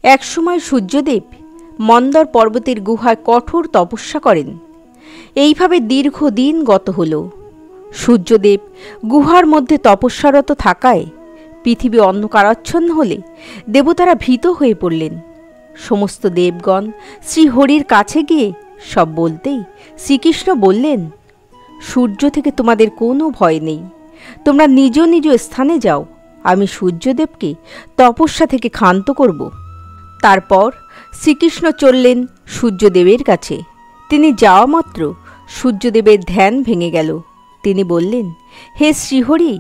একসময় সূর্যদেব মন্দর পর্বতের গুহায় কঠোর তপস্যা করেন। এইভাবে দীর্ঘদিন গত হল। সূর্যদেব গুহার মধ্যে তপস্যারত থাকায় পৃথিবী অন্ধকারাচ্ছন্ন হলে দেবতারা ভীত হয়ে পড়লেন। সমস্ত দেবগণ শ্রীহরির কাছে গিয়ে সব বলতেই শ্রীকৃষ্ণ বললেন, সূর্য থেকে তোমাদের কোনো ভয় নেই, তোমরা নিজ নিজ স্থানে যাও, আমি সূর্যদেবকে তপস্যা থেকে ক্ষান্ত করব। তারপর শ্রীকৃষ্ণ চললেন সূর্যদেবের কাছে। তিনি যাওয়া মাত্র সূর্যদেবের ধ্যান ভেঙে গেল। তিনি বললেন, হে শ্রীহরি,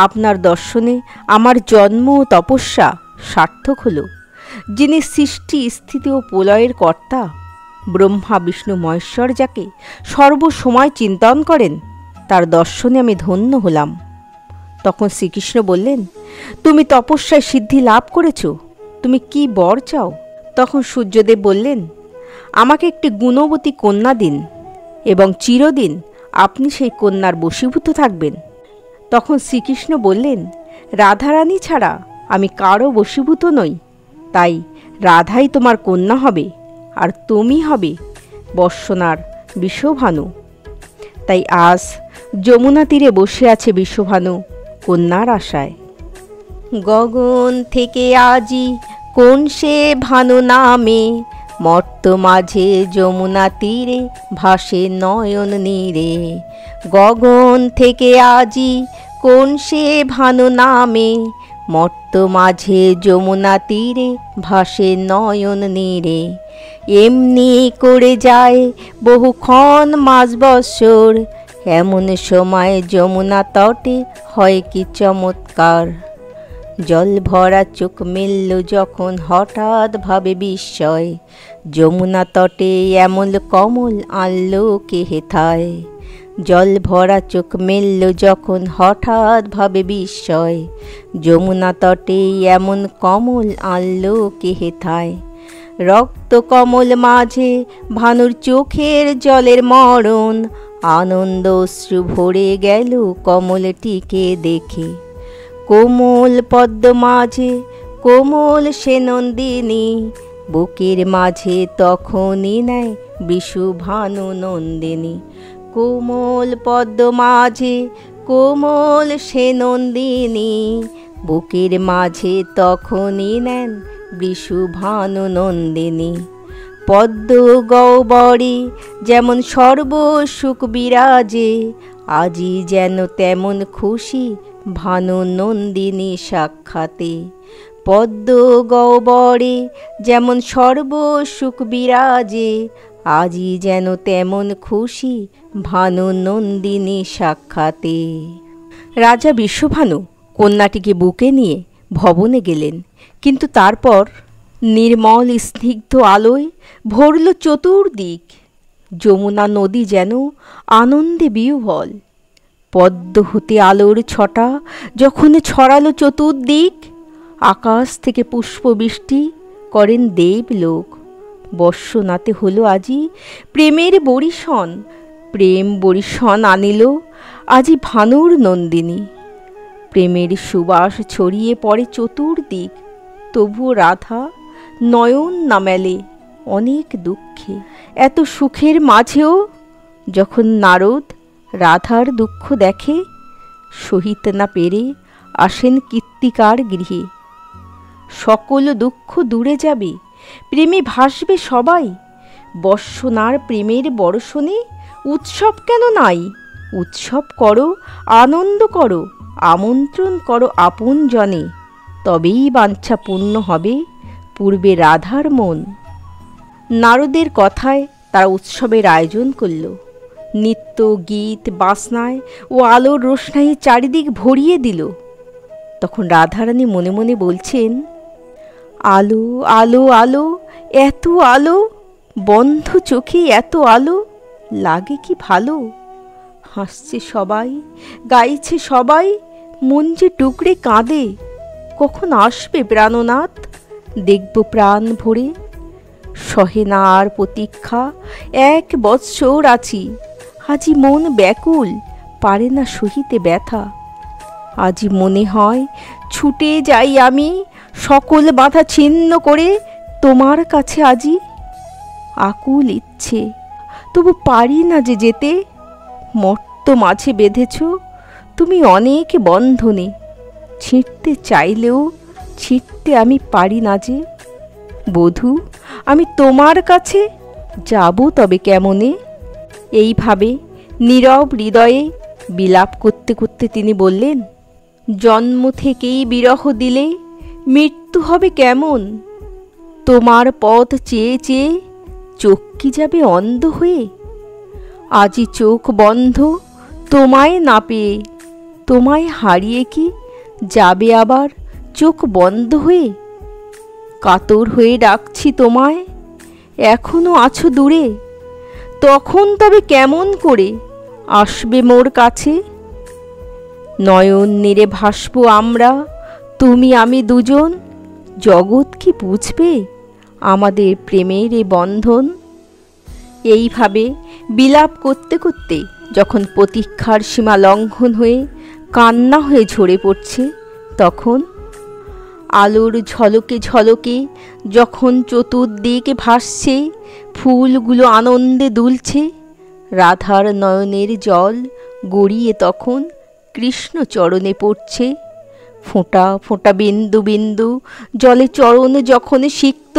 আপনার দর্শনে আমার জন্ম ও তপস্যা সার্থক হল। যিনি সৃষ্টি স্থিতি ও প্রলয়ের কর্তা, ব্রহ্মা বিষ্ণু মহেশ্বর যাকে সর্বসময় চিন্তন করেন, তার দর্শনে আমি ধন্য হলাম। তখন শ্রীকৃষ্ণ বললেন, তুমি তপস্যায় সিদ্ধি লাভ করেছ, তুমি কি বর চাও? তখন সূর্যদেব বললেন, আমাকে একটি গুণবতী কন্যা দিন এবং চিরদিন আপনি সেই কন্যার বশীভূত থাকবেন। তখন শ্রীকৃষ্ণ বললেন, রাধারানী ছাড়া আমি কারও বশীভূত নই, তাই রাধাই তোমার কন্যা হবে, আর তুমি হবে বর্ষণার বিশ্বভানু। তাই আজ যমুনা তীরে বসে আছে বিশ্বভানু কন্যার আশায়। গগন থেকে আজি কোন সে ভানু নামে, মর্ত মাঝে যমুনা তীরে ভাসে নয়ন নীরে। গগন থেকে আজি কোন সে ভানু নামে, মর্ত মাঝে যমুনা তীরে ভাসে নয়ন নীরে। এমনি করে যায় বহুক্ষণ মাস বৎসর, এমন সময় যমুনা তটে হয় কি চমৎকার। জল ভরা চোখ মেলল যখন হঠাৎ ভাবে বিস্ময়, যমুনা তটে এমন কমল আনলো কে হেথায়। জল ভরা চোখ মেলল যখন হঠাৎ ভাবে বিস্ময়, যমুনা তটে এমন কমল আনলো কে হেথায়। রক্ত কমল মাঝে ভানুর চোখের জলের মরণ, আনন্দ অশ্রু ভরে গেল কমলটিকে দেখে। কোমল পদ্ম মাঝে কোমল সে নন্দিনী, বুকের মাঝে তখনই নেয় বৃষভানু নন্দিনী। কোমল পদ্ম মাঝে কোমল সে নন্দিনী, বুকের মাঝে তখনই নেন বৃষভানু নন্দিনী। পদ্ম গহ্বরে যেমন সর্বসুখ বিরাজে, আজি যেন তেমন খুশি ভানু নন্দিনী সাক্ষাতে। পদ্ম গহ্বরে যেমন সর্বসুখ বিরাজে, আজি যেন তেমন খুশি ভানু নন্দিনী সাক্ষাতে। রাজা বিশ্বভানু কন্যাটিকে বুকে নিয়ে ভবনে গেলেন, কিন্তু তারপর নির্মল স্নিগ্ধ আলোয় ভরল চতুর্দিক। যমুনা নদী যেন আনন্দে বিহ্বল। পদ্ম হতে আলোর ছটা যখন ছড়ালো চতুর্দিক, আকাশ থেকে পুষ্পবৃষ্টি করেন দেবলোক। বর্ষনাতে হলো আজি প্রেমের বরিশন, প্রেম বরিশন আনিল আজি ভানুর নন্দিনী। প্রেমের সুবাস ছড়িয়ে পড়ে চতুর্দিক, তবুও রাধা নয়ন না মেলে অনেক দুঃখে। এত সুখের মাঝেও যখন নারদ রাধার দুঃখ দেখে, সহিতে না পেরে আসেন কীর্তিকার গৃহে। সকল দুঃখ দূরে যাবে, প্রেমে ভাসবে সবাই। বর্ষনার প্রেমের বর্ষণে উৎসব কেন নাই? উৎসব করো, আনন্দ করো, আমন্ত্রণ করো আপন জনে, তবেই বাঞ্ছা পূর্ণ হবে পূর্বে রাধার মন। নারদের কথায় তারা উৎসবের আয়োজন করল। নৃত্য গীত বাজনায় ও আলোর রোশনাই চারিদিক ভরিয়ে দিল। তখন রাধারানী মনে মনে বলছেন, আলো আলো আলো, এত আলো, বন্ধ চোখে এত আলো, লাগে কি ভালো। হাসছে সবাই, গাইছে সবাই, মন যে টুকরে কাঁদে। কখন আসবে প্রাণনাথ, দেখব প্রাণ ভরে। সহে না আর প্রতীক্ষা, 1 বৎসর আছি, আজি মন ব্যাকুল, পারে না সহিতে ব্যথা। আজি মনে হয় ছুটে যাই আমি, সকল বাধা ছিন্ন করে তোমার কাছে আজি। আকুল ইচ্ছে, তবু পারি না যে যেতে। মর্ত মাঝে বেঁধেছ তুমি অনেক বন্ধনে, ছিঁড়তে চাইলেও ছিঁড়তে আমি পারি না যে। বধূ, আমি তোমার কাছে যাব তবে কেমনে? এইভাবে নীরব হৃদয়ে বিলাপ করতে করতে তিনি বললেন, জন্ম থেকেই বিরহ দিলে মৃত্যু হবে কেমন? তোমার পথ চেয়ে চেয়ে চোখ কি যাবে অন্ধ হয়ে? আজি চোখ বন্ধ তোমায় না পেয়ে, তোমায় হারিয়ে কি যাবে আবার চোখ বন্ধ হয়ে? কাতর হয়ে ডাকছি তোমায়, এখনো আছো দূরে, তখন তবে কেমন করে আসবে মোর কাছে? নয়ন নীরে ভাসব আমরা, তুমি আমি দুজন, জগৎ কি বুঝবে আমাদের প্রেমের এ বন্ধন? এইভাবে বিলাপ করতে করতে যখন প্রতীক্ষার সীমা লঙ্ঘন হয়ে কান্না হয়ে ঝরে পড়ছে, তখন আলোর ঝলকে ঝলকে যখন চতুর্দিকে ভাসছে, ফুলগুলো আনন্দে দুলছে, রাধার নয়নের জল গড়িয়ে তখন কৃষ্ণ চরণে পড়ছে। ফোঁটা ফোঁটা বিন্দু বিন্দু জলে চরণ যখন সিক্ত,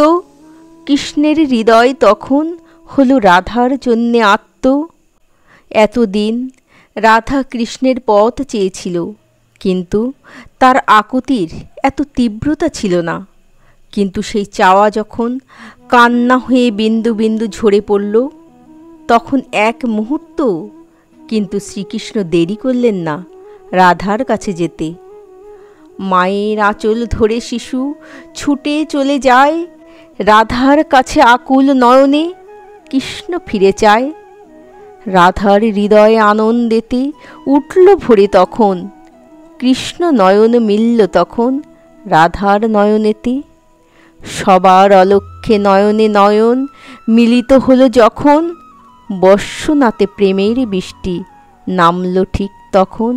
কৃষ্ণের হৃদয় তখন হলো রাধার জন্যে আত্ম। এতদিন রাধা কৃষ্ণের পথ চেয়েছিল, কিন্তু তার আকুতির এত তীব্রতা ছিল না। কিন্তু সেই চাওয়া যখন কান্না হয়ে বিন্দু বিন্দু ঝরে পড়ল, তখন এক মুহূর্ত কিন্তু শ্রীকৃষ্ণ দেরি করলেন না রাধার কাছে যেতে। মায়ের আঁচল ধরে শিশু ছুটে চলে যায় রাধার কাছে, আকুল নয়নে কৃষ্ণ ফিরে চায়। রাধার হৃদয়ে আনন্দেতে উঠল ভরে তখন, কৃষ্ণ নয়ন মিলল তখন রাধার নয়নেতে। সবার অলক্ষ্যে নয়নে নয়ন মিলিত হলো যখন, বর্ষনাতে প্রেমের বৃষ্টি নামল ঠিক তখন।